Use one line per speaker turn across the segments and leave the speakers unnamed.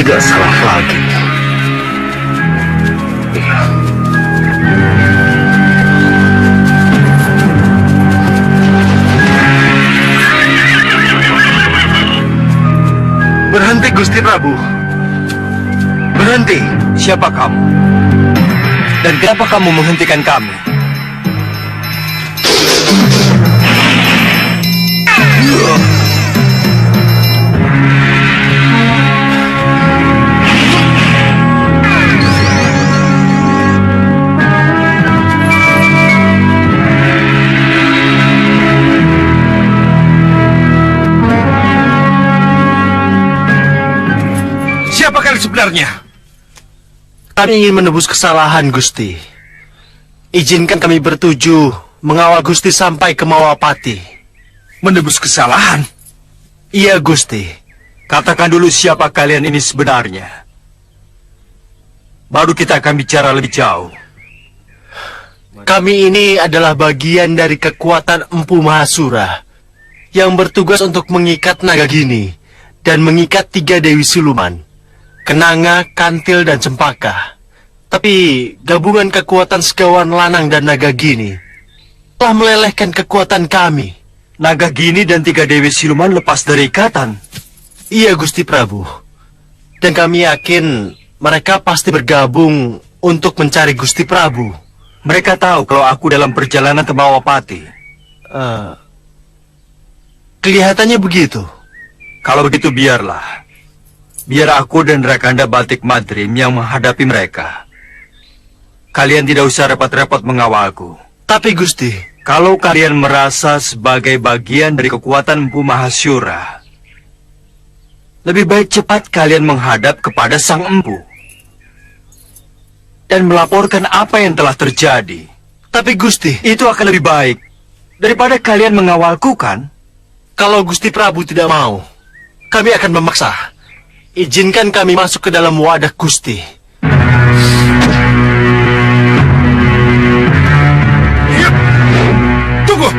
tidak salah lagi. Berhenti, Gusti Prabu. Berhenti.
Siapa kamu? Dan kenapa kamu menghentikan kami?
Siapa kalian sebenarnya?
Kami ingin menebus kesalahan, Gusti. Izinkan kami bertuju mengawal Gusti sampai ke Mawapati.
Menebus kesalahan?
Iya, Gusti.
Katakan dulu siapa kalian ini sebenarnya. Baru kita akan bicara lebih jauh.
Kami ini adalah bagian dari kekuatan Empu Mahasura yang bertugas untuk mengikat Nagagini dan mengikat 3 Dewi Siluman, Kenanga, Kantil, dan Cempaka. Tapi gabungan kekuatan Segawan Lanang dan Nagagini telah melelehkan kekuatan kami.
Nagagini dan 3 Dewi Siluman lepas dari ikatan.
Iya, Gusti Prabu. Dan kami yakin mereka pasti bergabung untuk mencari Gusti Prabu.
Mereka tahu kalau aku dalam perjalanan ke Mawapati.
Kelihatannya begitu.
Kalau begitu biarlah. Biar aku dan Rakanda Batik Madrim yang menghadapi mereka. Kalian tidak usah repot-repot mengawalku.
Tapi Gusti,
kalau kalian merasa sebagai bagian dari kekuatan Empu Mahasura, lebih baik cepat kalian menghadap kepada Sang Empu dan melaporkan apa yang telah terjadi.
Tapi Gusti,
Itu akan lebih baik daripada kalian mengawalku, kan?
kalau Gusti Prabu tidak mau, kami akan memaksa. Izinkan kami masuk ke dalam wadah Gusti.
Tunggu.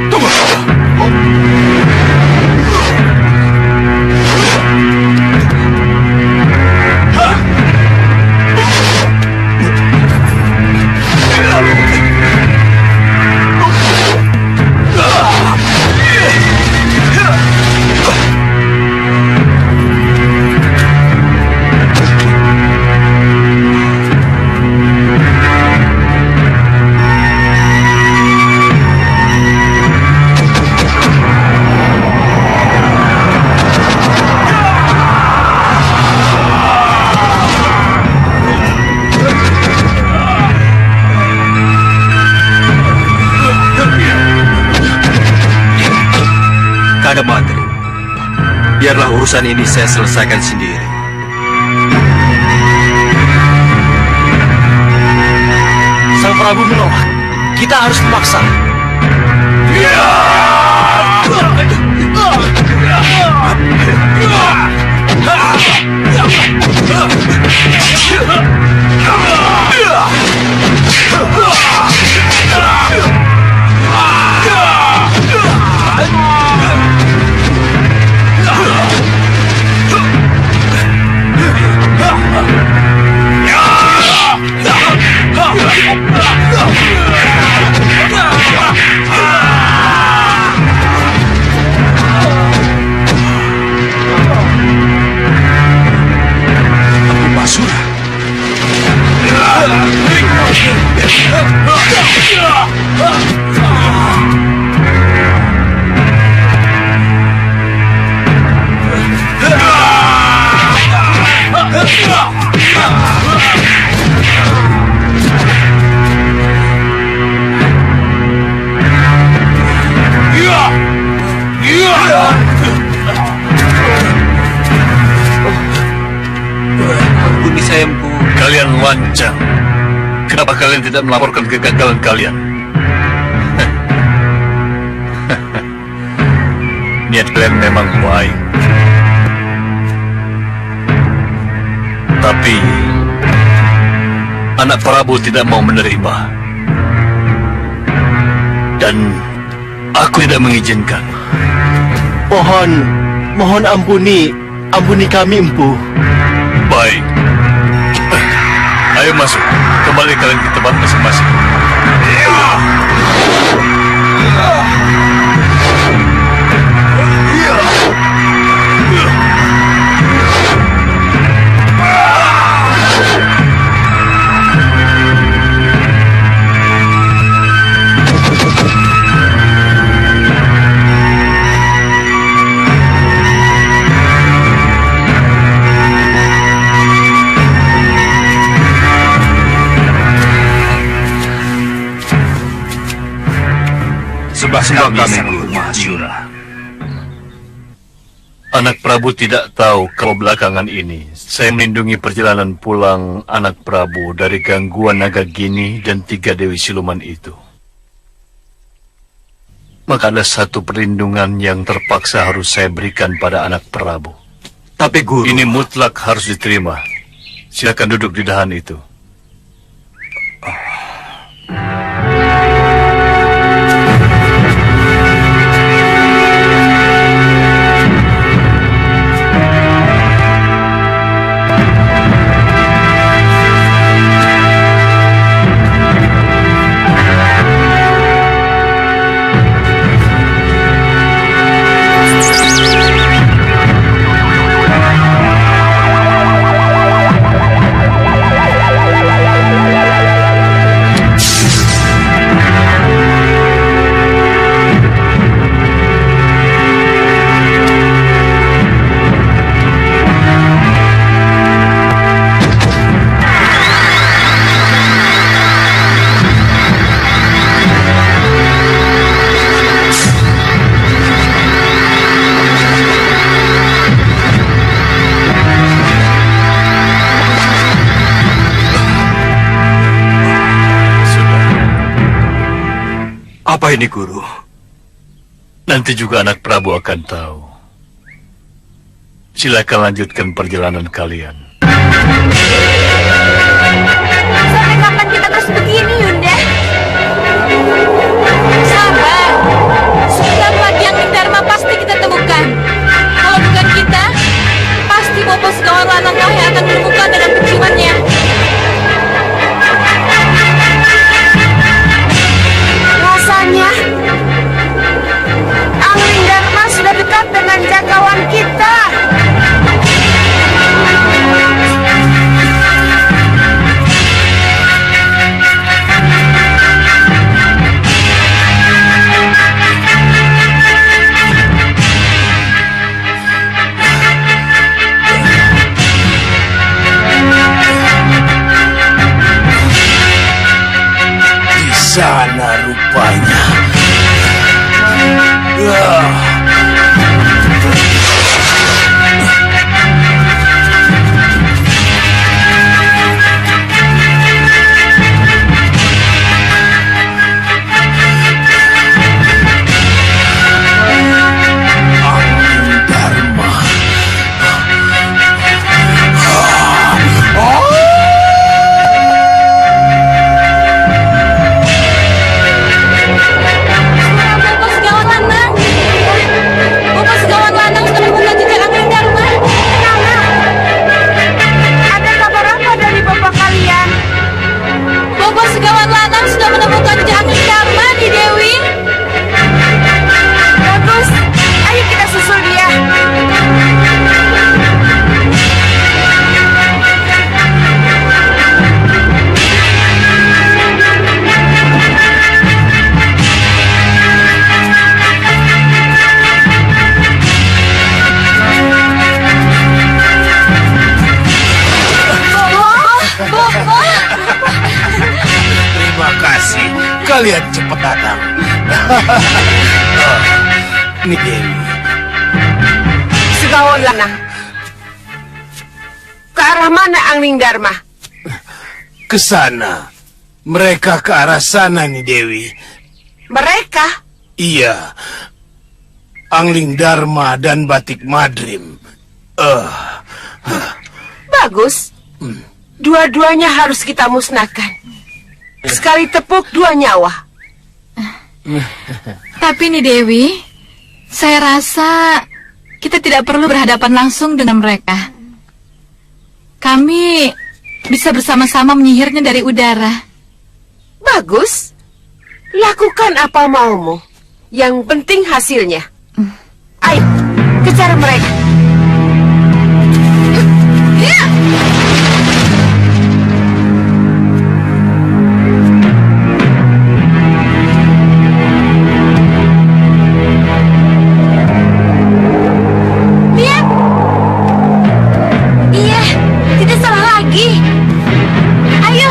Kada Madrim, biarlah urusan ini saya selesaikan sendiri.
Sang Prabu menolak. Kita harus memaksa.
Ampuni saya, Empu.
Kalian lancang. Kenapa kalian tidak melaporkan kegagalan kalian? Niat kalian memang baik. Tapi anak Prabu tidak mau menerima. Dan aku tidak mengizinkan.
Mohon ampuni kami, Empu.
Baik. Ayo masuk. Kembali kalian ke tempat masing-masing.
Sembah kami, Guru Mahasura.
Anak Prabu tidak tahu kalau belakangan ini saya melindungi perjalanan pulang anak Prabu dari gangguan naga gini dan 3 dewi siluman itu. Maka ada satu perlindungan yang terpaksa harus saya berikan pada anak Prabu.
Tapi Guru...
Ini mutlak harus diterima. Silakan duduk di dahan itu.
Apa ini, Guru?
Nanti juga anak Prabu akan tahu. Silakan lanjutkan perjalanan kalian.
Sampai kapan kita terus begini, Yunda? Sabar. Sudah lagi yang Dharma pasti kita temukan. Kalau bukan kita, pasti Bopo Segawan Lanangkah yang akan menemukan dengan penciumannya. Rasanya Angling Dharma sudah dekat dengan jangkauan kita.
Di sana rupanya. Angling Dharma.
Bopo Segawan Lanang. Bopo Segawan Lanang sudah menemukan jejak Angling Dharma. Nana, ada kabar apa dari bapak kalian? Bopo Segawan Lanang sudah menemukan jejak Angling Dharma di Dewi. Bagus, ayo kita susul dia. Bopo.
Terima kasih. Kalian cepat datang. Ini Dewi.
Segawan Lanang. Ke arah mana Angling Dharma?
Ke sana. Mereka ke arah sana nih Dewi.
Mereka?
Iya. Angling Dharma dan Batik Madrim.
Bagus. Dua-duanya harus kita musnahkan. Sekali tepuk 2 nyawa.
Tapi nih Dewi, saya rasa kita tidak perlu berhadapan langsung dengan mereka. kami bisa bersama-sama menyihirnya dari udara.
Bagus. Lakukan apa maumu. Yang penting hasilnya. Ayo, kejar mereka.
Lihat. Iya, tidak salah lagi. Ayo.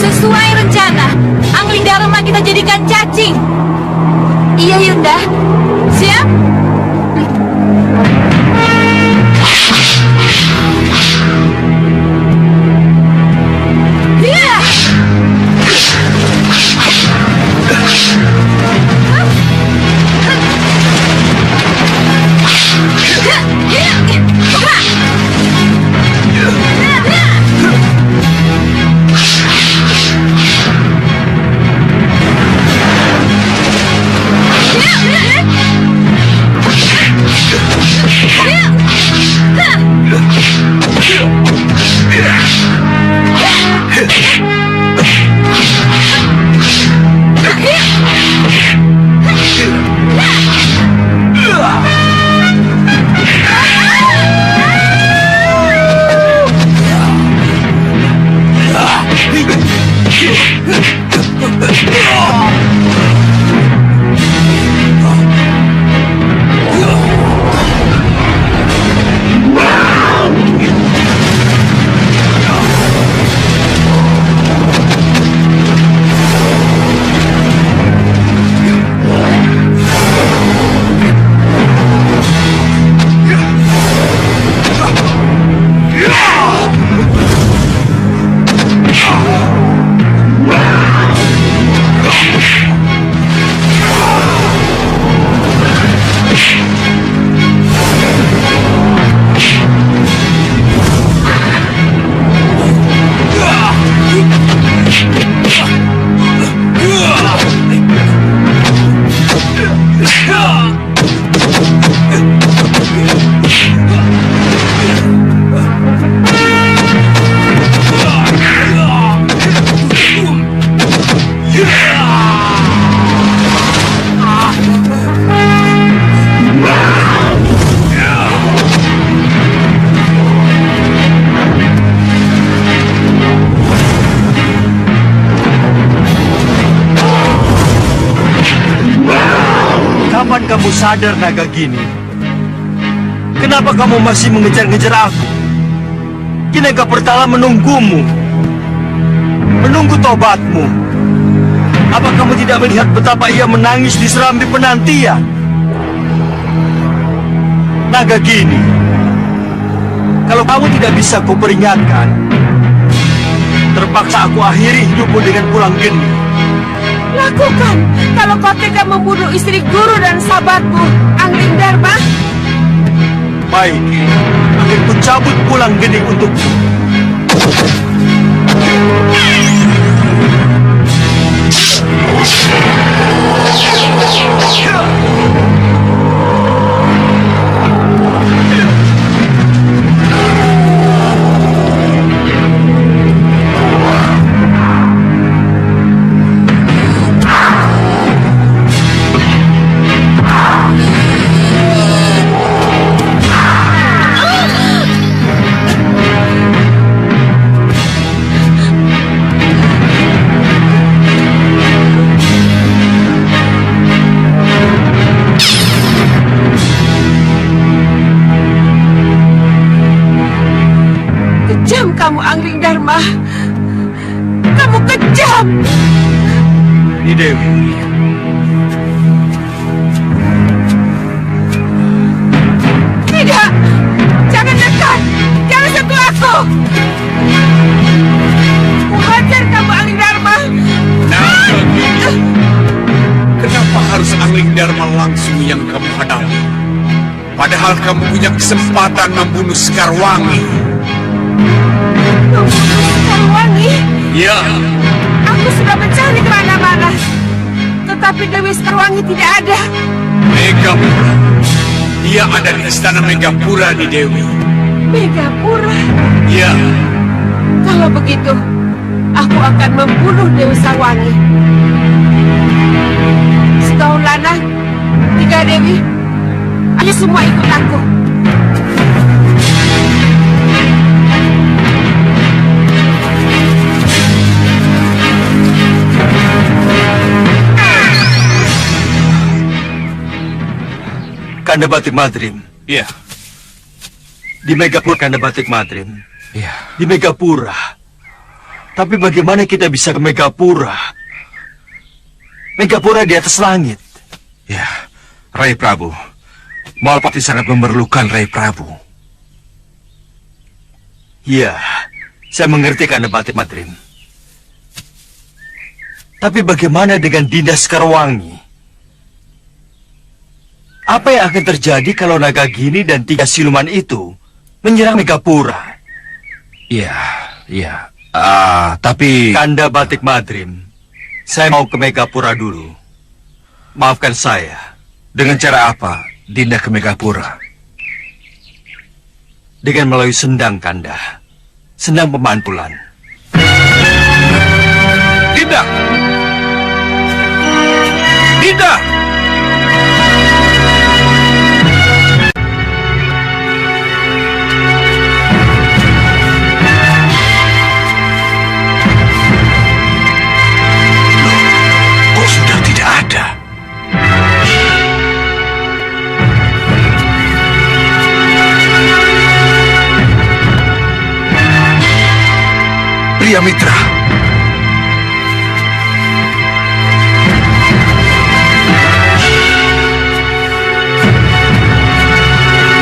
Sesuai rencana, Angling Dharma kita jadikan cacing. Iya, Yunda. Siap? Iya.
Kapan kamu sadar, Nagagini? Kenapa kamu masih mengejar-ngejar aku? Kinega Pertala menunggumu. Menunggu tobatmu. Apa kamu tidak melihat betapa ia menangis di serambi penantian? Nagagini, kalau kamu tidak bisa kuperingatkan, terpaksa aku akhiri hidupmu dengan pulang geni.
Lakukan. Kalau kau tega membunuh istri guru dan sahabatmu, Angling Dharma.
Baik, akan kucabut pulang geni untukmu.
Kejam kamu, Angling Dharma. Kamu kejam.
Ini Dewi.
Tidak. Jangan dekat. Jangan sentuh aku. Kuhajar kamu, Angling Dharma.
Nagagini, kenapa harus Angling Dharma langsung yang kamu hadapi? Padahal kamu punya kesempatan membunuh Sekarwangi.
Sekarwangi.
Ya,
Aku sudah mencari kemana-mana, tetapi Dewi Sekarwangi tidak ada.
Megapura. Dia ada di istana Megapura di Dewi.
Megapura.
Ya,
Kalau begitu, aku akan membunuh Dewi Sarwangi. Setahun lanang, 3 Dewi, ayo semua ikut aku.
Kanda Batik Madrim.
ya,
Di Megapura, Kanda Batik Madrim.
ya.
Di Megapura. Tapi bagaimana kita bisa ke Megapura? Megapura di atas langit.
Ya, Rai Prabu. Malpati sangat memerlukan Rai Prabu.
Ya, saya mengerti Kanda Batik Madrim. Tapi bagaimana dengan Dinda Sekarwangi? Apa yang akan terjadi kalau Nagagini dan 3 siluman itu menyerang Megapura?
Ya, ya. Tapi...
Kanda Batik Madrim, saya mau ke Megapura dulu. Maafkan saya.
Dengan cara apa Dinda ke Megapura?
Dengan melalui sendang, Kanda. Sendang pemanpulan.
Dinda! Dinda!
Kok sudah tidak ada?
Pria Mitra!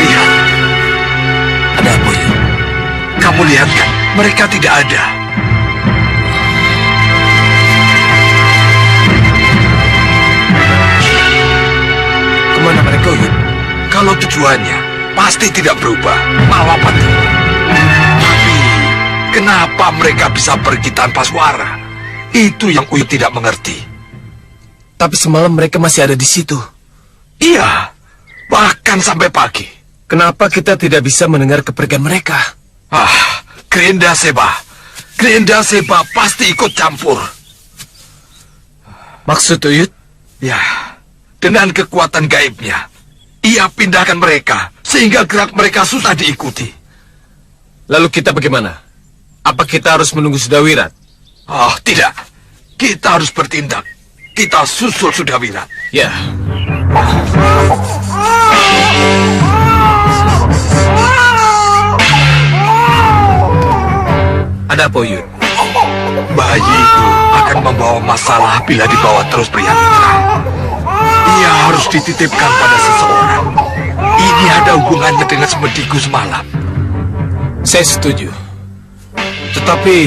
Lihat. Ada apa ya? Kamu lihat kan? Mereka tidak ada. Kemana mereka, Yud? Kalau tujuannya pasti tidak berubah. Malapati. Tapi kenapa mereka bisa pergi tanpa suara? Itu yang Uyut tidak mengerti.
Tapi semalam mereka masih ada di situ.
Iya, bahkan sampai pagi.
Kenapa kita tidak bisa mendengar kepergian mereka?
Ah, Grenda Seba. Grenda Seba pasti ikut campur.
Maksud Uyut?
Ya, dengan kekuatan gaibnya, ia pindahkan mereka sehingga gerak mereka susah diikuti.
Lalu kita bagaimana? Apa kita harus menunggu Sudawirat?
Oh, tidak. Kita harus bertindak. Kita susul Sudawirat.
Ya. Ada apa, Uyut?
Bayi itu akan membawa masalah bila dibawa terus pria mitra. Ia harus dititipkan pada seseorang. Ini ada hubungannya dengan semediku semalam.
Saya setuju. Tetapi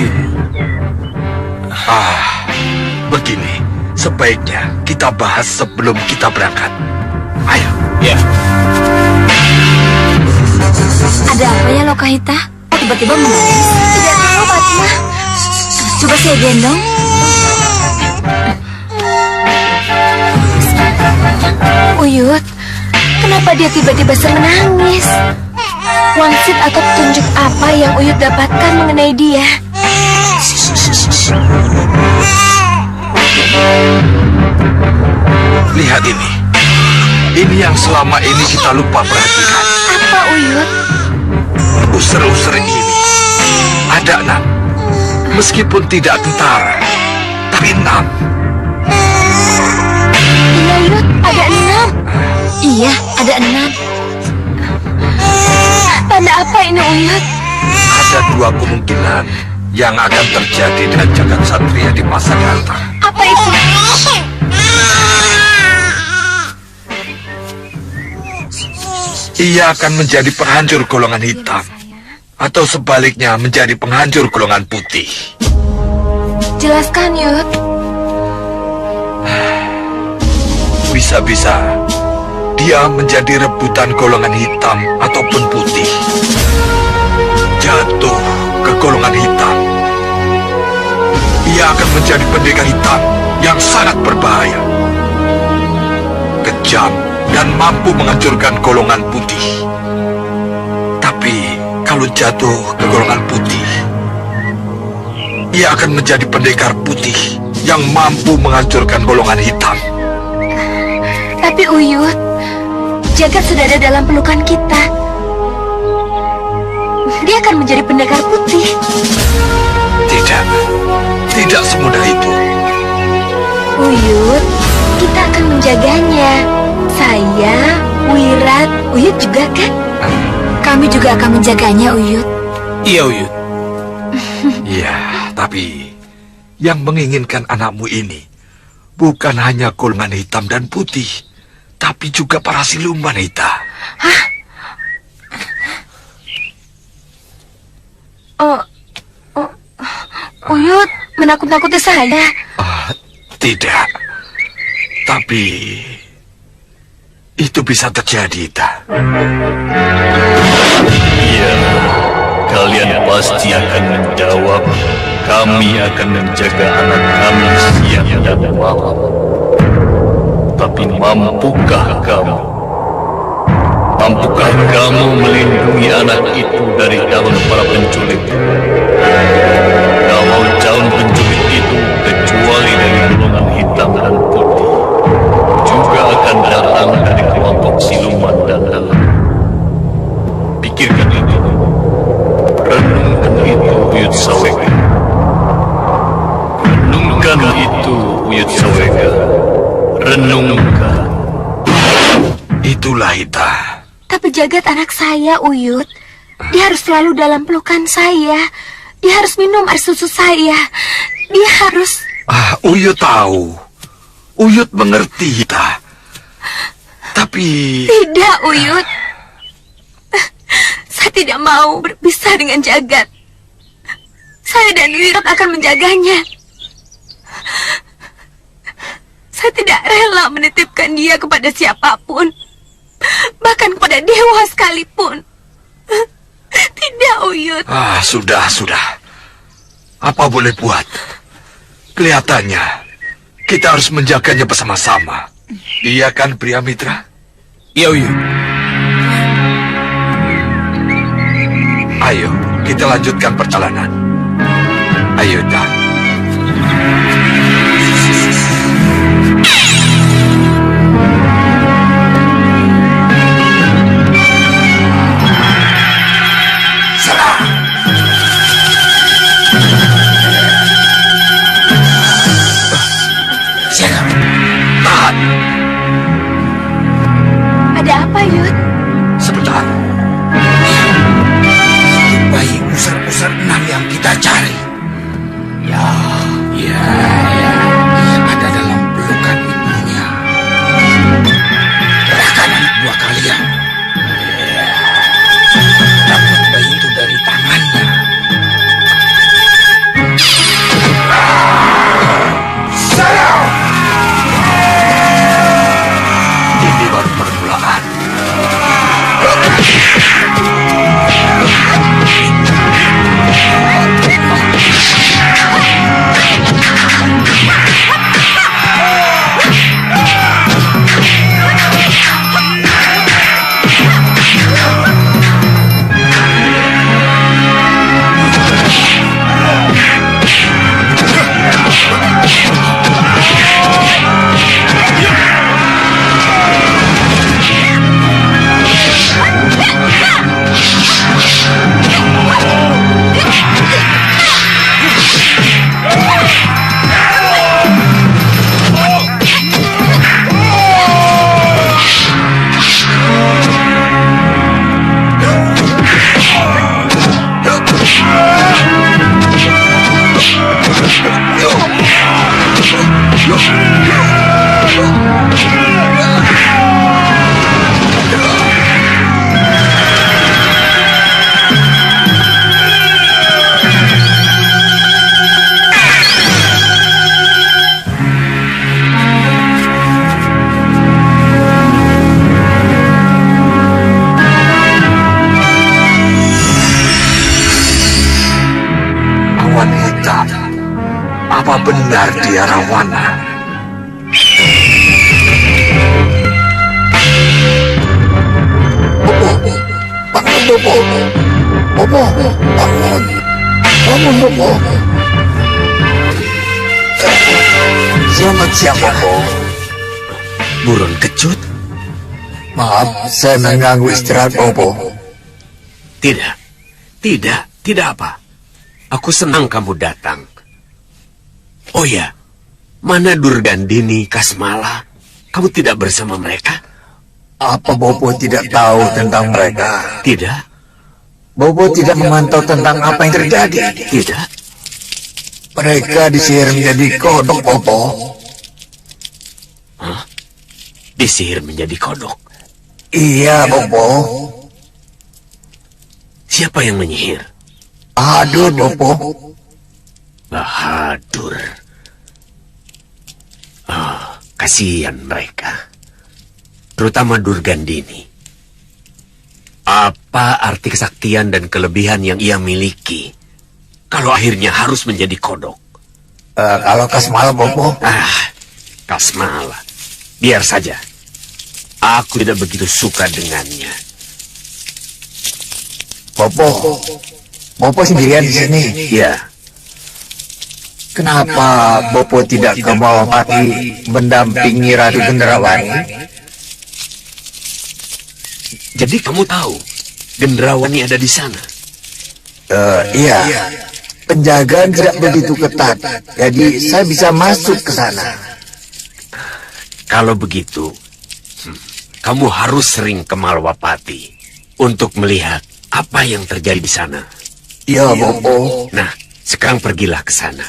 Begini, sebaiknya kita bahas sebelum kita berangkat. Ayo.
ya,
Ada apa ya Lokahita? Kok tiba-tiba menangis? Tidak tahu, Fatimah. Coba saya gendong. Uyut, kenapa dia tiba-tiba menangis? Wangsit atau petunjuk apa yang Uyut dapatkan mengenai dia?
Lihat ini. Ini yang selama ini kita lupa perhatikan.
Apa, Uyut?
User-user ini ada 6. Meskipun tidak tentara, tapi 6.
Iya, Uyut, ada 6. Iya, ada 6. Tanda apa ini, Uyut?
Ada 2 kemungkinan yang akan terjadi dengan jagat satria di masa datang.
Apa itu?
Ia akan menjadi penghancur golongan hitam, atau sebaliknya menjadi penghancur golongan putih.
Jelaskan, Yud.
Bisa-bisa dia menjadi rebutan golongan hitam ataupun putih. Jatuh ke golongan hitam. menjadi pendekar hitam yang sangat berbahaya. Kejam dan mampu menghancurkan golongan putih. Tapi kalau jatuh ke golongan putih, ia akan menjadi pendekar putih yang mampu menghancurkan golongan hitam.
Tapi Uyut, Jagat sudah ada dalam pelukan kita. Dia akan menjadi pendekar putih.
Tidak semudah itu.
Uyut, kita akan menjaganya. Saya, Wirat, Uyut juga kan? Kami juga akan menjaganya, Uyut.
Iya, Uyut.
Iya, tapi yang menginginkan anakmu ini bukan hanya golongan hitam dan putih, tapi juga para siluman hitam.
Hah? Uyut, menakut-nakuti saya.
Tidak. Tapi itu bisa terjadi, Ita.
Iya, kalian pasti akan menjawab. Kami akan menjaga anak kami siang dan malam. Tapi mampukah kamu? Mampukah kamu melindungi anak itu dari daun para penculik? Kalau calon penculik itu kecuali dari golongan hitam dan putih, juga akan datang dari kelompok siluman dan dalam. Pikirkan itu. Renungkan itu, Uyut Sawega. Renungkan itu, Uyut Sawega. Renungkan.
Itulah, Ita.
Tapi Jagat anak saya, Uyut. Dia harus selalu dalam pelukan saya. Dia harus minum air susu saya. Dia harus...
Uyut tahu. Uyut mengerti, Ita. Tapi...
Tidak, Uyut. Saya tidak mau berpisah dengan Jagat. Saya dan Wirat akan menjaganya. Saya tidak rela menitipkan dia kepada siapapun. Bahkan kepada dewa sekalipun. Tidak, Uyut.
Sudah. Apa boleh buat? Kelihatannya kita harus menjaganya bersama-sama. Iya kan, pria mitra?
Iya, Uyut.
Ayo, kita lanjutkan perjalanan. Ayo, Ita. Tahan.
Ada apa, Yud?
Sebentar.
Bayi user-user 6 yang kita cari. Ya. Ada dalam pelukan ibunya. Serahkan anak buah kalian. Dapat bayi itu dari tangannya.
Ini baru permulaan. Apa benar dia Rawana? Bopo, bangun. Bangun, Bopo. Selamat siang, Bopo.
Buron kecut?
Maaf, saya mengganggu istirahat Bopo.
Tidak apa. Aku senang kamu datang. Oh ya, mana Durgandini, Kasmala? Kamu tidak bersama mereka?
Apa Bopo tidak tahu tentang mereka?
Tidak.
Bopo tidak memantau tentang apa yang terjadi.
Tidak.
Mereka disihir menjadi kodok, Bopo.
Hah? Disihir menjadi kodok?
Iya, Bopo.
Siapa yang menyihir?
Aduh, Bopo.
Bahadur. Kasihan mereka. Terutama Durgandini. Apa arti kesaktian dan kelebihan yang ia miliki kalau akhirnya harus menjadi kodok?
Kalau Kasmala, Bopo?
Kasmala. Biar saja. Aku tidak begitu suka dengannya.
Bopo sendirian di sini.
Ya.
Kenapa Bopo tidak ke Malapati mendampingi Ratu Gendrawani?
Jadi kamu tahu Gendrawani ada di sana?
Iya. Penjagaan tidak begitu ketat, jadi saya bisa masuk ke sana.
Kalau begitu, kamu harus sering ke Malwapati untuk melihat apa yang terjadi di sana.
Iya, Bopo.
Nah, sekarang pergilah ke sana.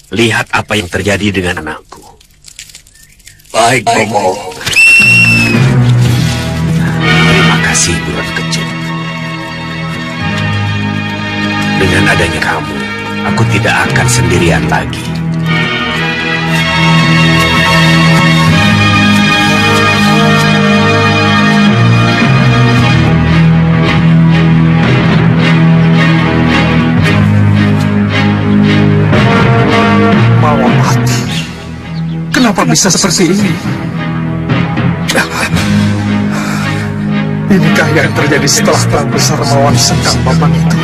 Lihat apa yang terjadi dengan anakku.
Baik, Bopo.
Terima kasih, Buron Kecut. Dengan adanya kamu, aku tidak akan sendirian lagi.
Malapati. Kenapa bisa seperti ini? Inikah yang terjadi setelah perang besar melawan Sengkang Babang itu?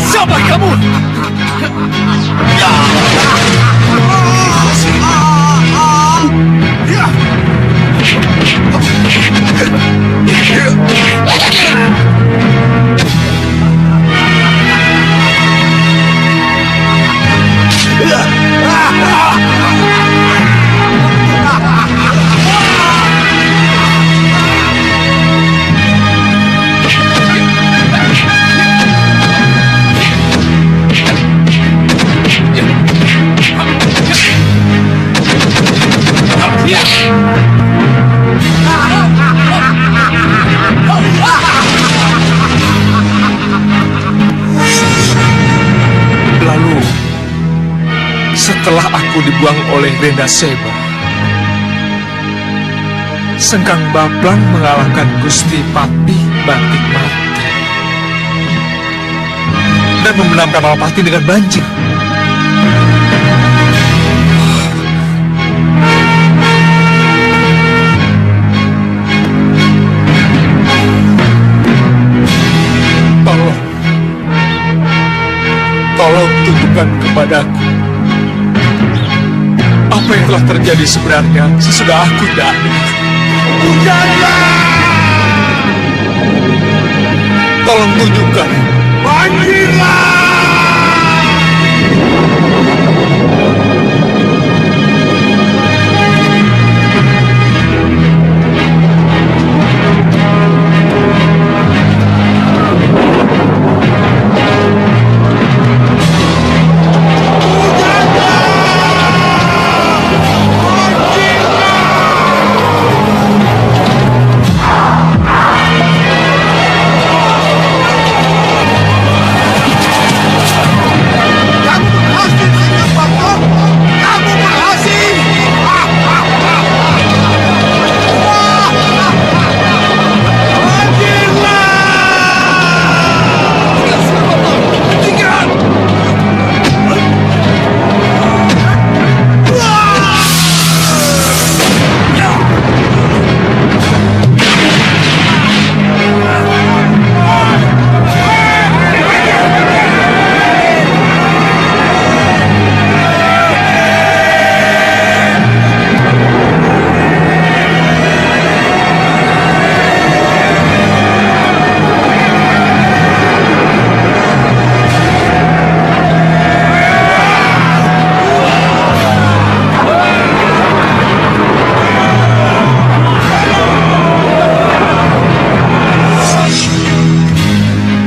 Siapa kamu?
Lalu, setelah aku dibuang oleh Renda Seba, Sengkang Babang mengalahkan Gusti Patih Batik Mati dan memenangkan Malapati dengan banjir. Tolong tunjukkan kepadaku apa yang telah terjadi sebenarnya sesudah aku datang. Tolong tunjukkan. Banjirlah!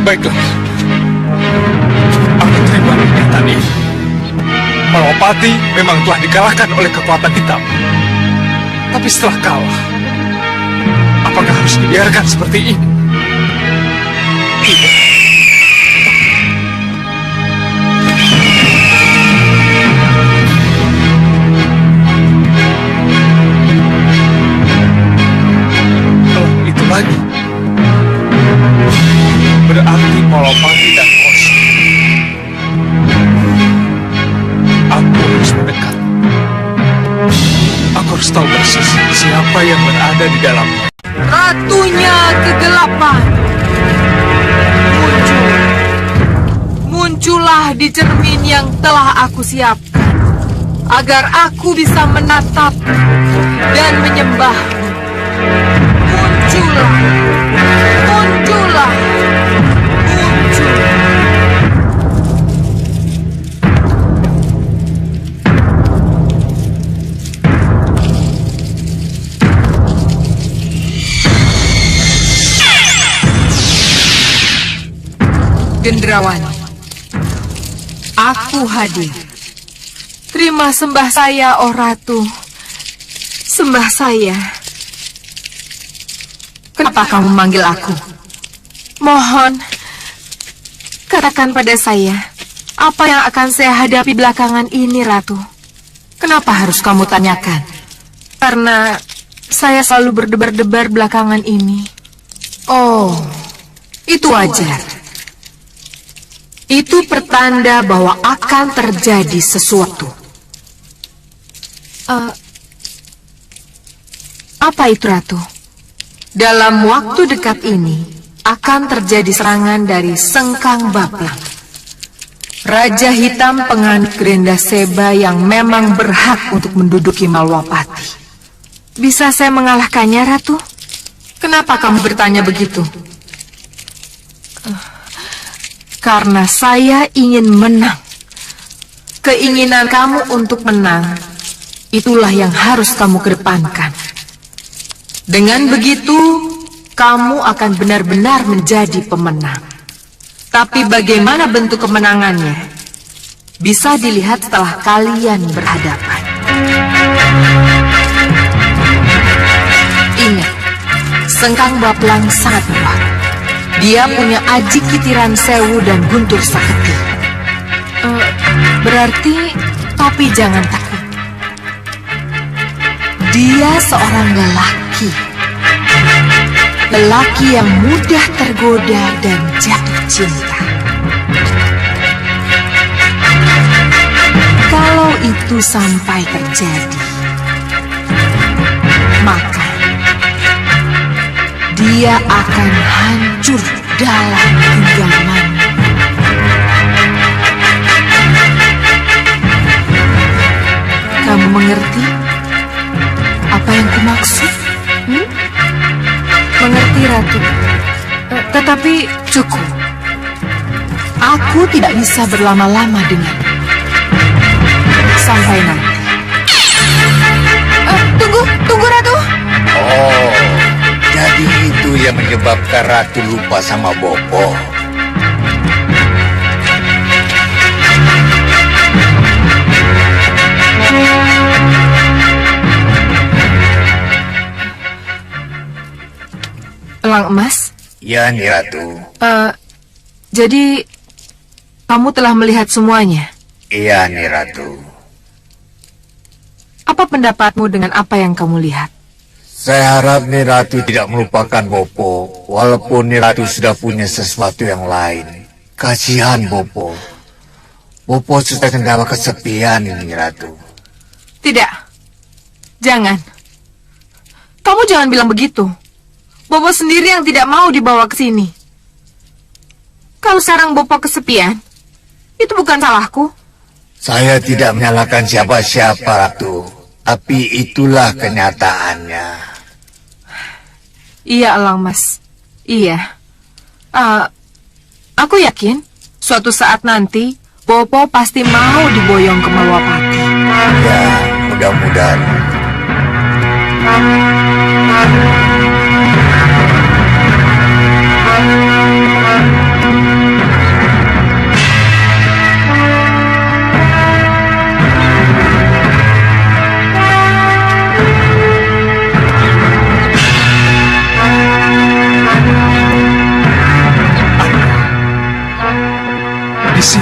Baiklah. Aku terima pernyataan ini. Malwapati memang telah dikalahkan oleh kekuatan hitam. Tapi setelah kalah, apakah harus dibiarkan seperti ini? Tidak. Kalau itu lagi, berarti Malwapati dan Kosa. Aku harus mendekat. Aku harus tahu persis siapa yang berada di dalamnya.
Ratunya kegelapan. Muncullah di cermin yang telah aku siapkan, agar aku bisa menatap dan menyembah. Muncullah, muncullah, muncul. Gendrawani, aku hadir. Terima sembah saya, oh Ratu. Sembah saya. Kenapa kamu memanggil aku? Mohon, katakan pada saya, apa yang akan saya hadapi belakangan ini, Ratu? Kenapa harus kamu tanyakan? Karena saya selalu berdebar-debar belakangan ini. Oh, itu wajar. Itu pertanda bahwa akan terjadi sesuatu. Apa itu, Ratu? Dalam waktu dekat ini akan terjadi serangan dari Sengkang Baplang, Raja Hitam penganut Grenda Seba yang memang berhak untuk menduduki Malwapati. Bisa saya mengalahkannya, Ratu? Kenapa kamu bertanya begitu? Karena saya ingin menang. Keinginan kamu untuk menang, itulah yang harus kamu kedepankan. Dengan begitu, kamu akan benar-benar menjadi pemenang. Tapi bagaimana bentuk kemenangannya, bisa dilihat setelah kalian berhadapan. Ingat, Sengkang Baplang sangat kuat. Dia punya aji kitiran sewu dan guntur saketi. Berarti, tapi jangan takut. Dia seorang lelaki. Lelaki yang mudah tergoda dan jatuh cinta. Kalau itu sampai terjadi, maka dia akan hancur dalam genggaman. Kamu mengerti apa yang kumaksud? Mengerti, Ratu. Tetapi cukup. Aku tidak bisa berlama-lama denganmu. Sampai nanti. Tunggu, Ratu.
Oh, jadi itu yang menyebabkan Ratu lupa sama Bopo.
Elang Emas?
Ya, Ni Ratu.
Jadi kamu telah melihat semuanya?
Iya, Ni Ratu.
Apa pendapatmu dengan apa yang kamu lihat?
Saya harap Ni Ratu tidak melupakan Bopo, walaupun Ni Ratu sudah punya sesuatu yang lain. Kasihan Bopo. Bopo sudah kendala kesepian, Ni Ratu.
Tidak. Jangan. Kamu jangan bilang begitu. Bopo sendiri yang tidak mau dibawa ke sini. Kalau sekarang Bopo kesepian, itu bukan salahku.
Saya tidak menyalahkan siapa-siapa, Ratu. Tapi itulah kenyataannya.
Iya, Elang Mas. Iya. Aku yakin suatu saat nanti Bopo pasti mau diboyong ke Malwapati.
Ya, mudah-mudahan.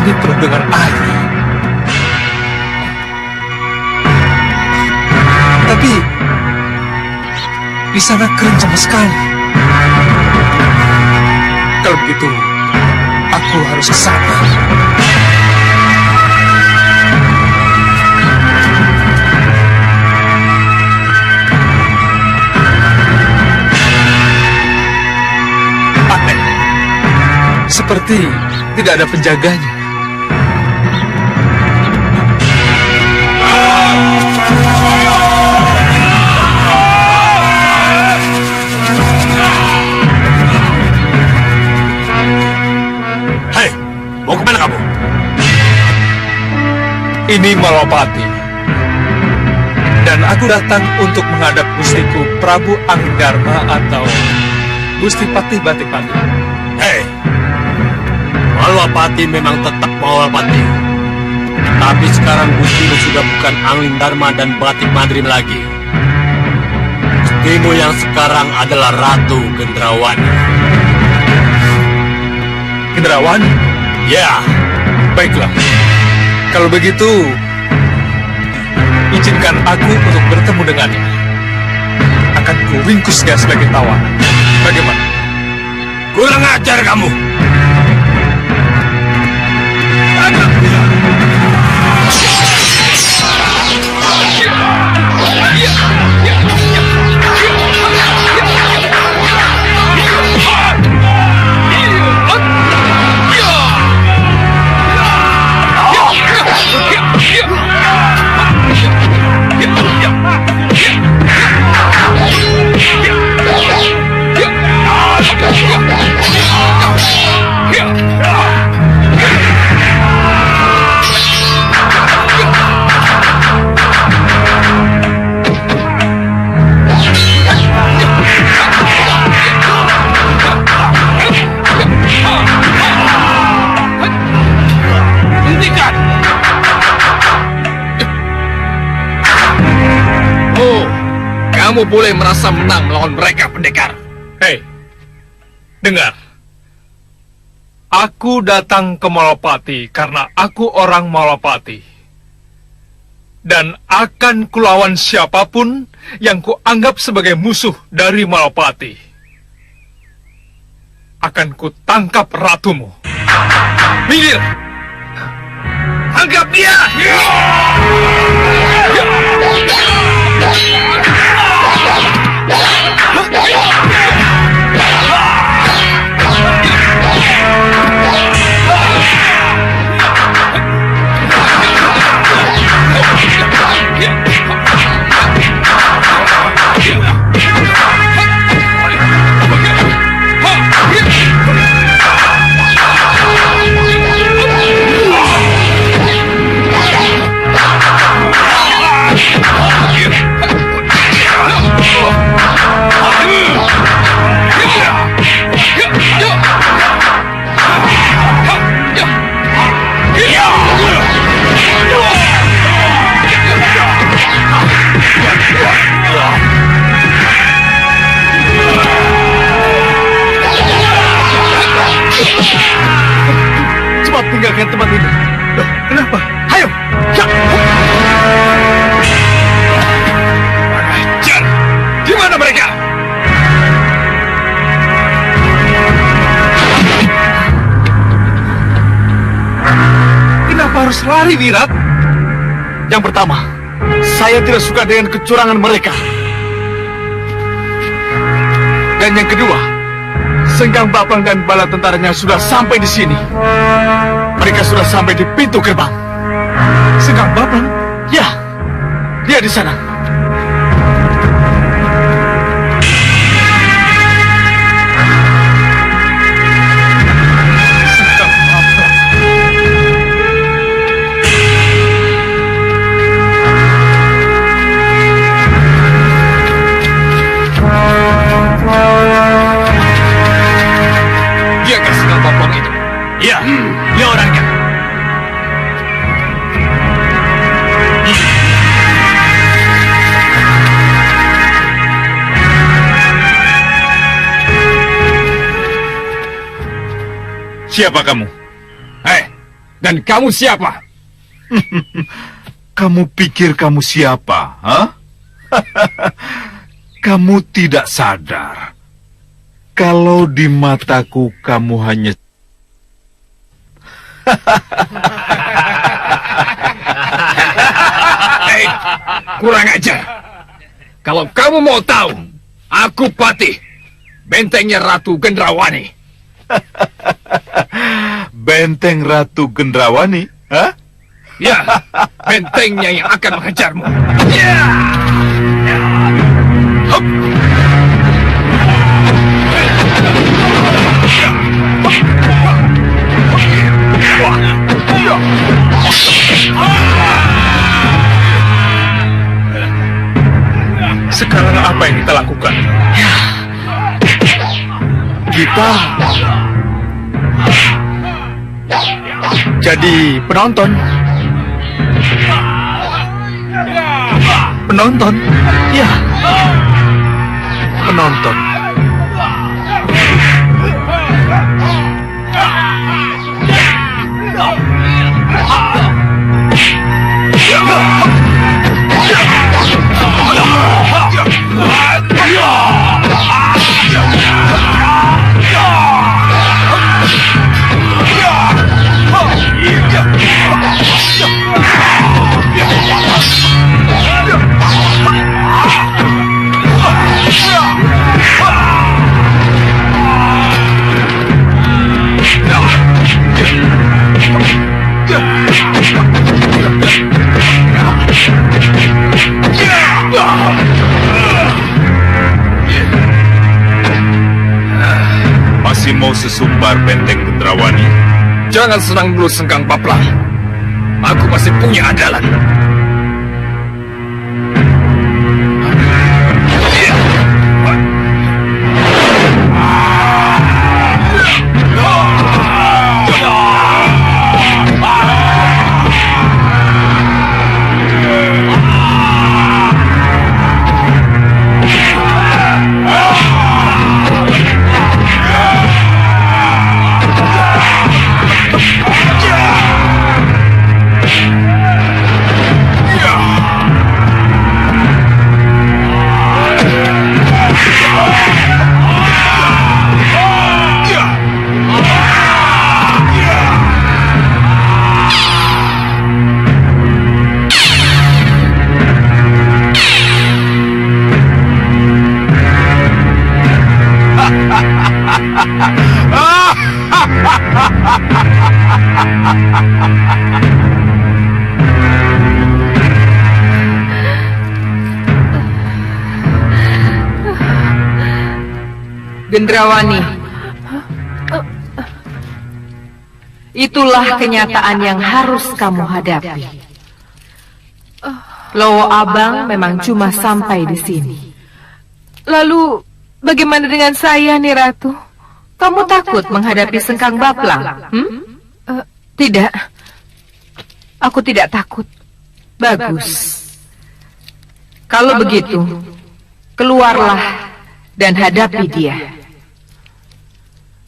ini penuh dengan air. Tapi di sana kering sama sekali. Kalau begitu, aku harus ke sana. Aneh, seperti tidak ada penjaganya.
Hei, mau kemana kamu?
Ini Malapati. Dan aku datang untuk menghadap Gustiku Prabu Anggarma atau Gusti Patih Batik Mati.
Hei, Malapati memang tetap Malapati. Tapi sekarang Gustimu sudah bukan Angling Dharma dan Batik Madrim lagi. Gustimu yang sekarang adalah Ratu Gendrawani.
Gendrawani?
Ya,
Baiklah. Kalau begitu, izinkan aku untuk bertemu dengannya. Akan kuringkus dia sebagai tawanan. Bagaimana?
kurang ajar kamu.
Kamu boleh merasa menang melawan mereka, pendekar.
Hei, dengar. Aku datang ke Malapati karena aku orang Malapati. Dan akan kulawan siapapun yang kuanggap sebagai musuh dari Malapati. Akan kutangkap ratumu. Minggir!
Anggap dia!
Cepat tinggalkan tempat ini. Loh, kenapa? Ayo! Ya.
Ajar! Di mana mereka?
Kenapa harus lari, Wirat? Yang pertama, saya tidak suka dengan kecurangan mereka. Dan yang kedua, Sengkang Baplang dan bala tentaranya sudah sampai di sini. Mereka sudah sampai di pintu gerbang. Sengkang Baplang? Ya, dia di sana. Sengkang Baplang. Dia kan Sengkang Baplang itu?
Iya, dia orangnya.
Siapa kamu?
Hei,
Dan kamu siapa?
Kamu pikir kamu siapa, ha? Kamu tidak sadar kalau di mataku kamu hanya
Hei, kurang ajar. Kalau kamu mau tahu, aku Patih, bentengnya Ratu Gendrawani.
Benteng Ratu Gendrawani, ha?
Ya, bentengnya yang akan menghajarmu. Ya. Hup.
Sekarang apa yang kita lakukan?
Kita jadi penonton. Penonton? Ya. Penonton.
Masih mau sesumbar benteng Gendrawani?
Jangan senang dulu, Sengkang Baplang. Aku masih punya andalan.
Gendrawani, itulah kenyataan yang harus kamu hadapi. Lowo Abang memang cuma sampai di sini. Lalu, bagaimana dengan saya, nih Ratu? Kamu takut menghadapi Sengkang Baplang? Tidak. Aku tidak takut. Bagus. Kalau begitu, keluarlah dan hadapi dia.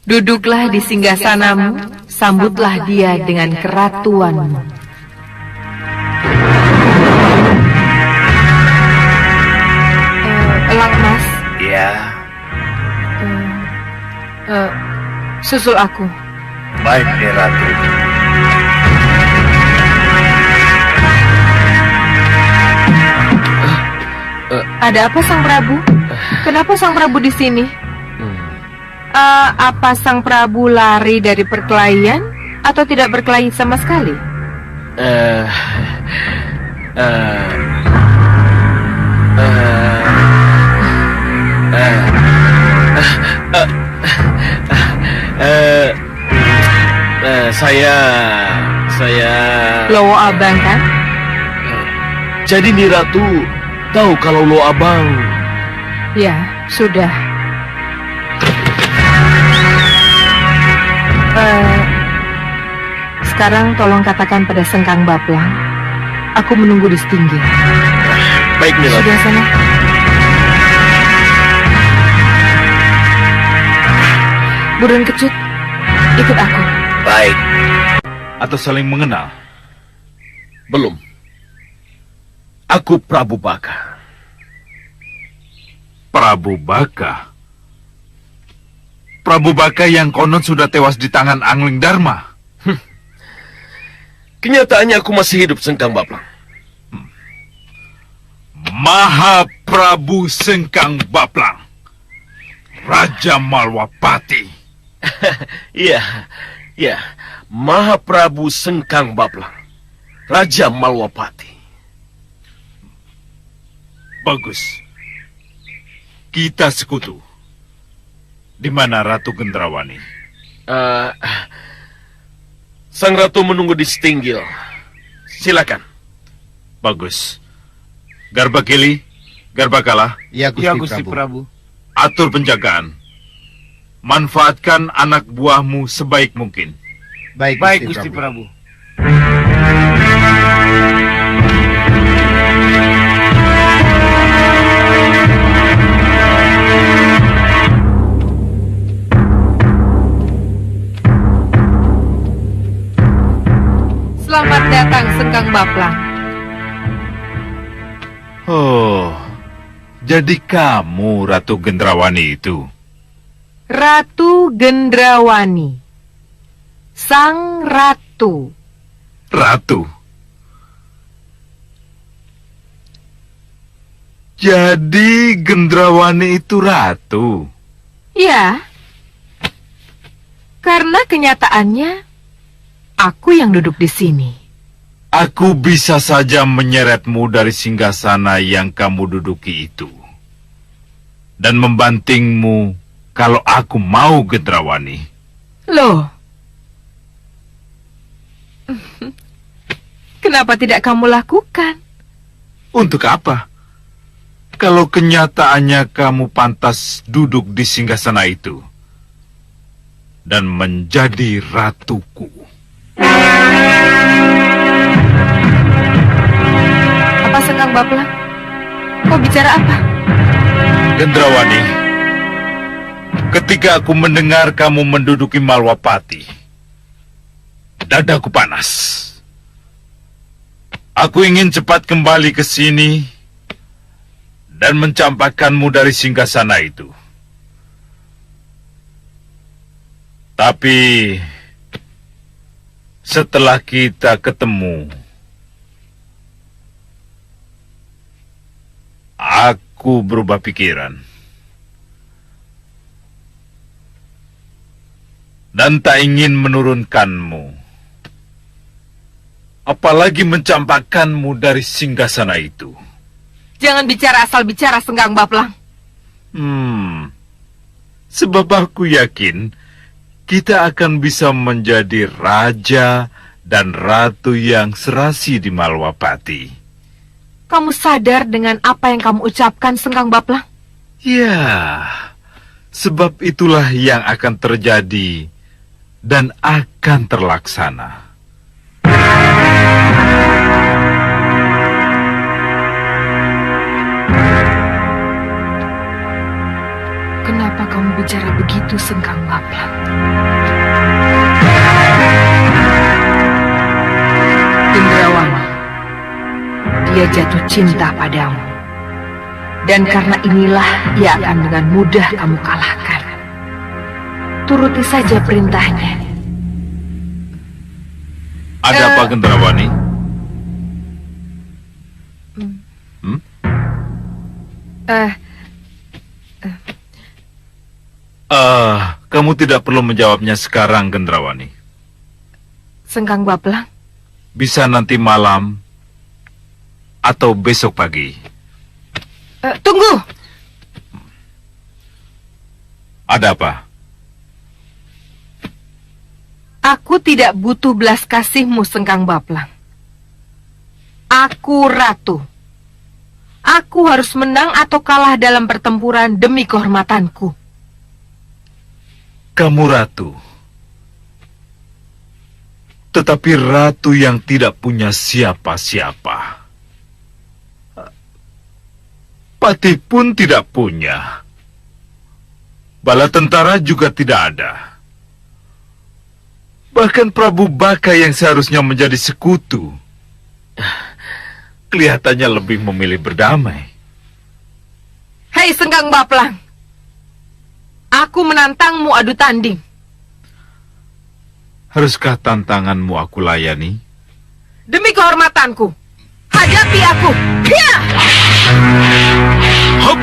Duduklah di singgasanamu, sambutlah dia dengan keratuanmu. Langmas.
Ya,
Susul aku.
baik nih Ratu.
Ada apa Sang Prabu? Kenapa Sang Prabu di sini? Apa Sang Prabu lari dari perkelahian atau tidak berkelahi sama sekali?
Saya
Lowo Abang kan?
Jadi nih Ratu tahu kalau Lowo Abang.
Ya, sudah. Sekarang tolong katakan pada Sengkang Baplang, aku menunggu di setinggi.
Baik nih Ratu.
Sudah sana. Burung kecut, ikut aku.
Baik.
atau saling mengenal?
Belum. Aku Prabu Baka.
Prabu Baka? Prabu Baka yang konon sudah tewas di tangan Angling Dharma.
Kenyataannya aku masih hidup, Sengkang Baplang.
Maha Prabu Sengkang Baplang, Raja Malwapati.
Iya, Maha Prabu Sengkang Baplang, Raja Malwapati.
Bagus. Kita sekutu. Di mana Ratu Gendrawani?
Sang Ratu menunggu di Setinggil. Silakan.
Bagus. Garbakili, Garbakala.
Ya, Gusti Prabu.
Atur penjagaan. Manfaatkan anak buahmu sebaik mungkin.
Baik, Gusti Prabu.
Selamat datang, Sengkang Baplang.
Oh, jadi kamu Ratu Gendrawani itu?
Ratu Gendrawani. Sang Ratu.
Ratu? Jadi Gendrawani itu ratu?
Ya. Karena kenyataannya aku yang duduk di sini.
Aku bisa saja menyeretmu dari singgasana yang kamu duduki itu. Dan membantingmu kalau aku mau Gendrawani.
Loh. Kenapa tidak kamu lakukan?
Untuk apa? Kalau kenyataannya kamu pantas duduk di singgasana itu dan menjadi ratuku.
Apa, Sengkang Baplang? Kau bicara apa?
Gendrawani, ketika aku mendengar kamu menduduki Malwapati, dadaku panas. Aku ingin cepat kembali ke sini dan mencampakkanmu dari singgasana itu. Tapi setelah kita ketemu, aku berubah pikiran. Dan tak ingin menurunkanmu. Apalagi mencampakkanmu dari singgasana itu.
Jangan bicara asal bicara, Sengkang Baplang.
Sebab aku yakin kita akan bisa menjadi raja dan ratu yang serasi di Malwapati.
Kamu sadar dengan apa yang kamu ucapkan, Sengkang Baplang?
Ya, sebab itulah yang akan terjadi dan akan terlaksana.
Kenapa kamu bicara begitu, Sengkang Baplang? Gendrawani, dia jatuh cinta padamu. Dan karena inilah ia akan dengan mudah kamu kalahkan. Turuti saja perintahnya.
Ada apa, Gendrawani? Kamu tidak perlu menjawabnya sekarang, Gendrawani.
Sengkang Baplang?
Bisa nanti malam atau besok pagi.
Tunggu!
Ada apa?
Aku tidak butuh belas kasihmu, Sengkang Baplang. Aku ratu. Aku harus menang atau kalah dalam pertempuran demi kehormatanku.
Kamu ratu. Tetapi ratu yang tidak punya siapa-siapa. Patih pun tidak punya. Bala tentara juga tidak ada. Bahkan Prabu Baka yang seharusnya menjadi sekutu kelihatannya lebih memilih berdamai.
Hei Sengkang Baplang, aku menantangmu adu tanding.
Haruskah tantanganmu aku layani?
Demi kehormatanku, hadapi aku. Ya!
Hop!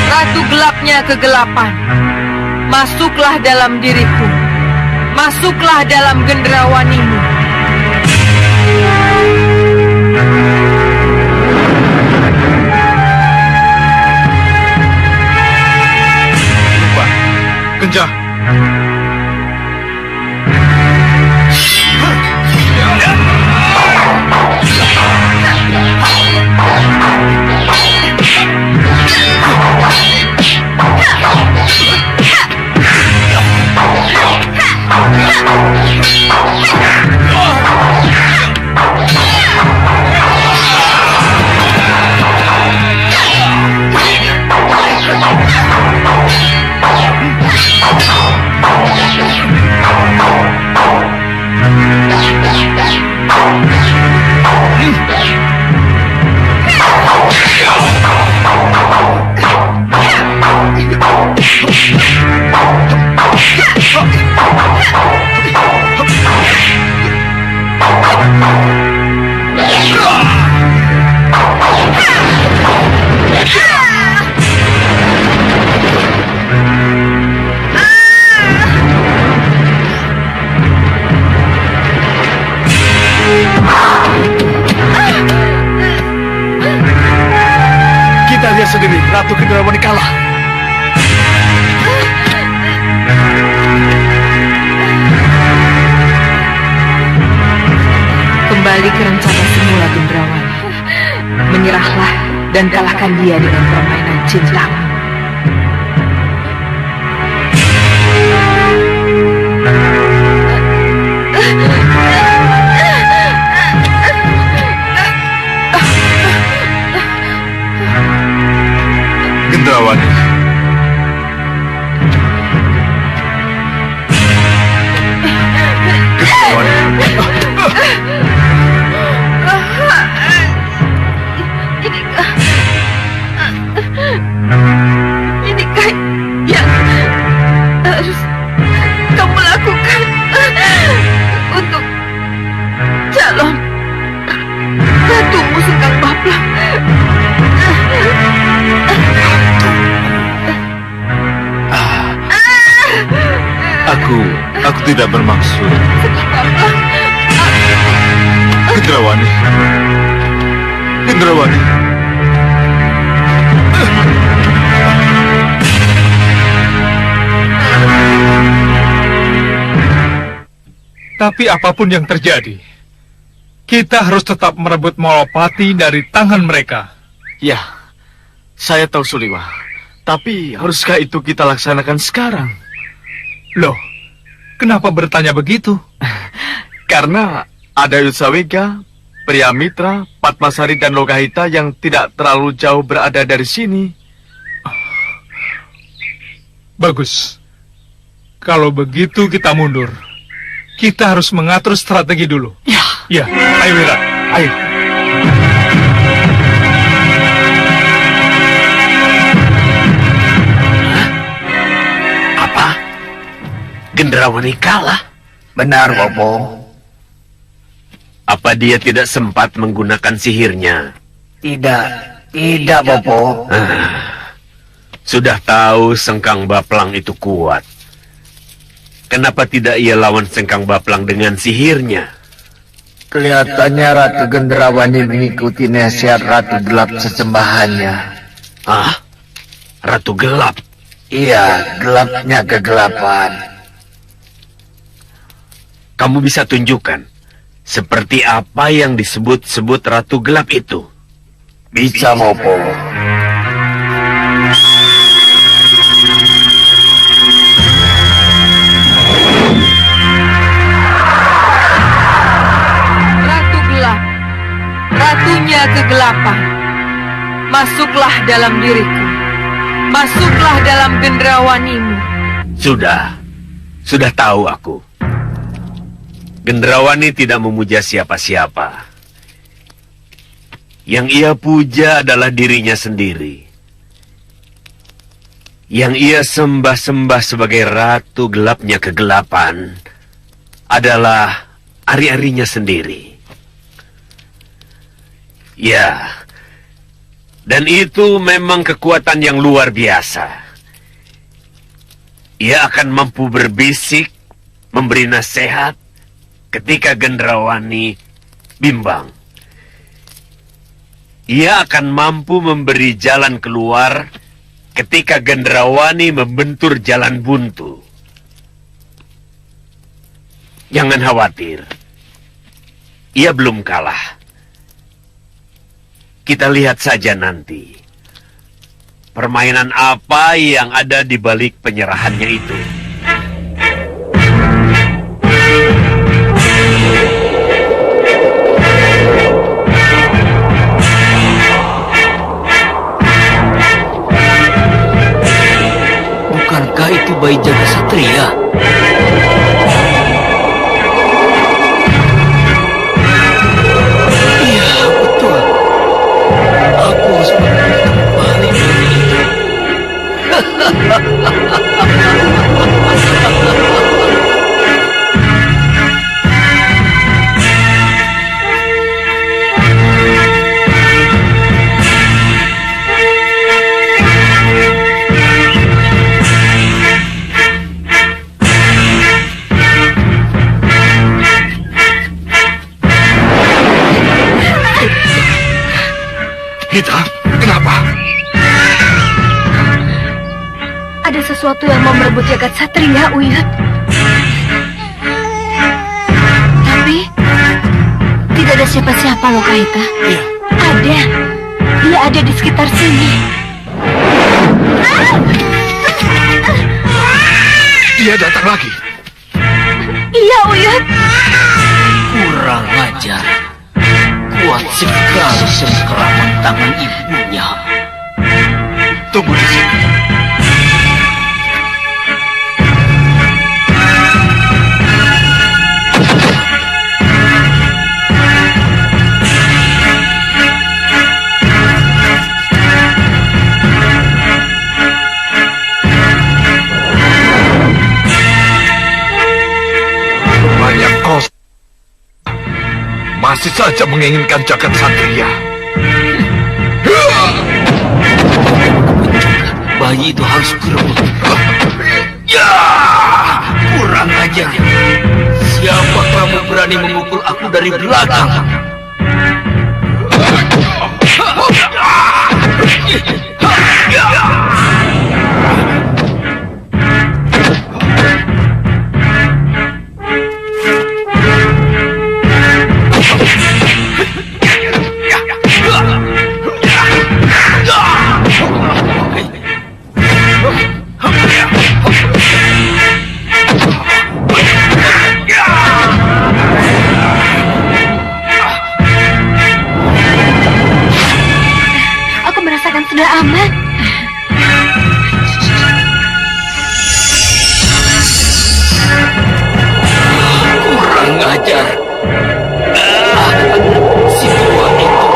Ratu gelapnya kegelapan, masuklah dalam diriku, masuklah dalam gendrawanimu.
Lupa, kencang.
Kita lihat sendiri, Ratu Gendrawani kalah.
Kembali ke rencana semula, Gendrawani. Menyerahlah dan kalahkan dia dengan permainan cintamu.
Gendrawani.
Inikah yang harus kamu lakukan untuk calon ratumu Sengkang Baplang?
Aku tidak bermaksud. Gendrawani. Gendrawani.
Tapi apapun yang terjadi, kita harus tetap merebut Malapati dari tangan mereka.
Ya, saya tahu Suliwa. Tapi haruskah itu kita laksanakan sekarang?
Loh, kenapa bertanya begitu?
Karena ada Yutsawega, Priamitra, Patmasari, dan Lokahita yang tidak terlalu jauh berada dari sini.
Bagus. Kalau begitu kita mundur. Kita harus mengatur strategi dulu.
Ya.
Ya, ayo Wira, ayo.
Apa? Gendrawani kalah?
Benar, Bopo.
Apa dia tidak sempat menggunakan sihirnya?
Tidak, Bopo.
Sudah tahu Sengkang Baplang itu kuat. Kenapa tidak ia lawan Sengkang Baplang dengan sihirnya?
Kelihatannya Ratu Gendrawani mengikuti nasihat Ratu Gelap sesembahannya.
Ah, Ratu Gelap.
Iya, gelapnya kegelapan.
Kamu bisa tunjukkan seperti apa yang disebut-sebut Ratu Gelap itu?
Bisa, Bopo.
Ratu Gelap, ratunya kegelapan. Masuklah dalam diriku. Masuklah dalam gendrawanimu.
Sudah tahu aku. Gendrawani tidak memuja siapa-siapa. Yang ia puja adalah dirinya sendiri. Yang ia sembah-sembah sebagai ratu gelapnya kegelapan adalah ari-arinya sendiri. Ya, dan itu memang kekuatan yang luar biasa. Ia akan mampu berbisik, memberi nasihat ketika Gendrawani bimbang. Ia akan mampu memberi jalan keluar ketika Gendrawani membentur jalan buntu. Jangan khawatir. Ia belum kalah. Kita lihat saja nanti. Permainan apa yang ada di balik penyerahannya itu.
Bukankah itu bayi jaga satria? Iya, betul. Aku harus mengambil kembali bayi itu.
Hita, kenapa?
Ada sesuatu yang mau merebut jagat satria, Uyut. Tapi tidak ada siapa-siapa loh, Kaita.
Iya.
Ada. Dia ada di sekitar sini.
Dia datang lagi.
Iya, Uyut.
Kurang ajar. Kuat sekali cengkeraman tangan ibunya.
Tunggu di sini. Banyak kos masih saja menginginkan jagat satria.
Bayi itu harus direbut. Ya, kurang ajar. Siapa kamu berani memukul aku dari belakang?
Aku merasakan sudah aman.
Kurang ajar. Si tua itu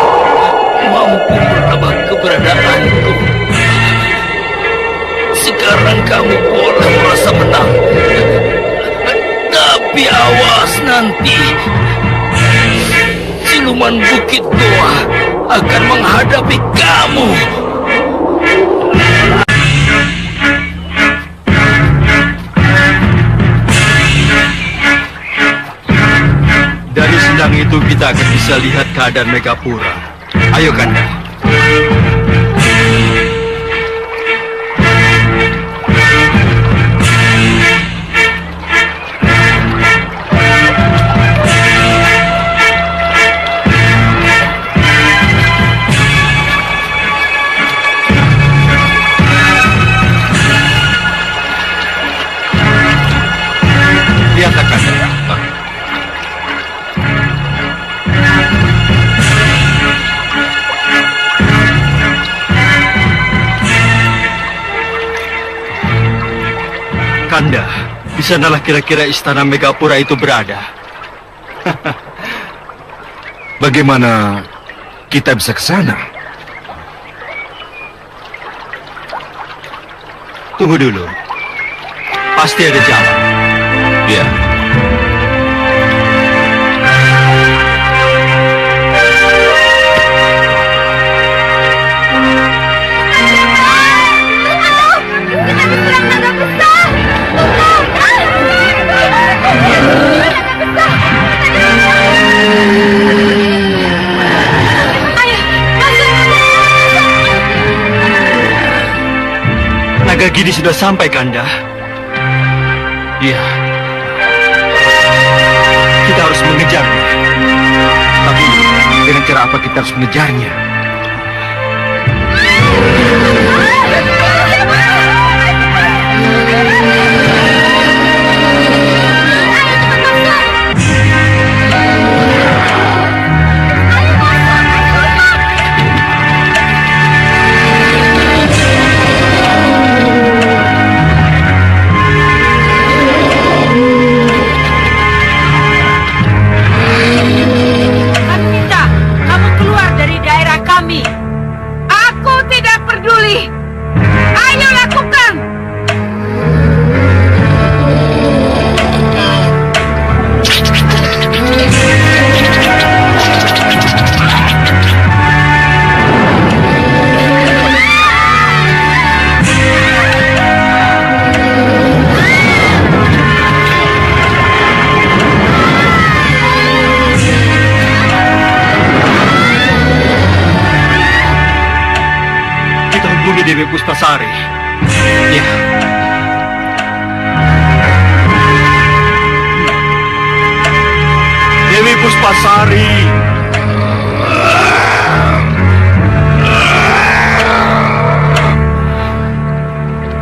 mampu menebak keberadaanku. Sekarang kamu boleh merasa menang. Tapi awas nanti. Siluman Bukit Goa akan menghadapi kamu.
Dari sendang itu kita akan bisa lihat keadaan Megapura. Ayo, Kanda. Kanda, di sanalah kira-kira istana Megapura itu berada.
Bagaimana kita bisa ke sana?
Tunggu dulu. Pasti ada jalan.
Ya.
Naga Gini sudah sampai, Kanda.
Iya.
Kita harus mengejarnya.
Tapi dengan cara apa kita harus mengejarnya?
Dewi Puspasari.
Ya.
Dewi Puspasari.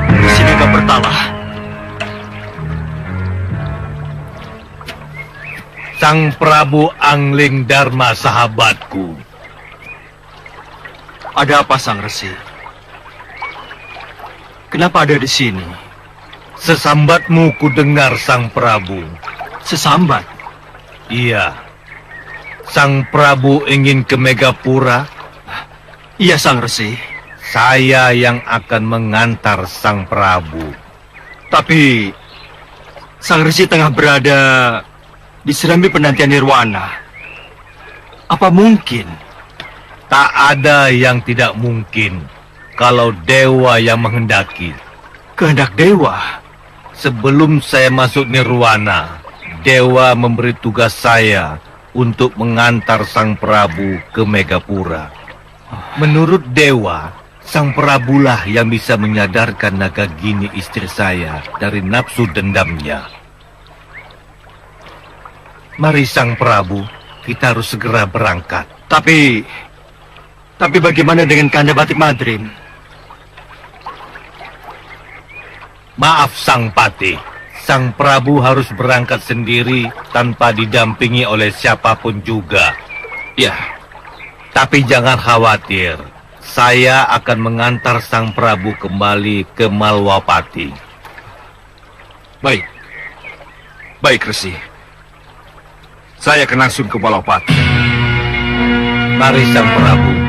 Di sini kau bertala.
Sang Prabu Angling Dharma sahabatku.
Ada apa, Sang Resi? Kenapa ada di sini?
Sesambatmu ku dengar, Sang Prabu.
Sesambat?
Iya. Sang Prabu ingin ke Megapura?
Iya, Sang Resi.
Saya yang akan mengantar Sang Prabu.
Tapi Sang Resi tengah berada di serambi penantian Nirwana. Apa mungkin?
Tak ada yang tidak mungkin. Kalau dewa yang menghendaki.
Kehendak dewa?
Sebelum saya masuk nirwana, dewa memberi tugas saya untuk mengantar Sang Prabu ke Megapura. Menurut dewa, Sang Prabulah yang bisa menyadarkan Naga Gini istri saya dari nafsu dendamnya. Mari Sang Prabu, kita harus segera berangkat.
Tapi bagaimana dengan Kanda Batik Madrim?
Maaf Sang Patih, Sang Prabu harus berangkat sendiri tanpa didampingi oleh siapapun juga.
Ya,
tapi jangan khawatir, saya akan mengantar Sang Prabu kembali ke Malwapati.
Baik. Baik, Resi. Saya akan langsung ke Malwapati.
Mari Sang Prabu.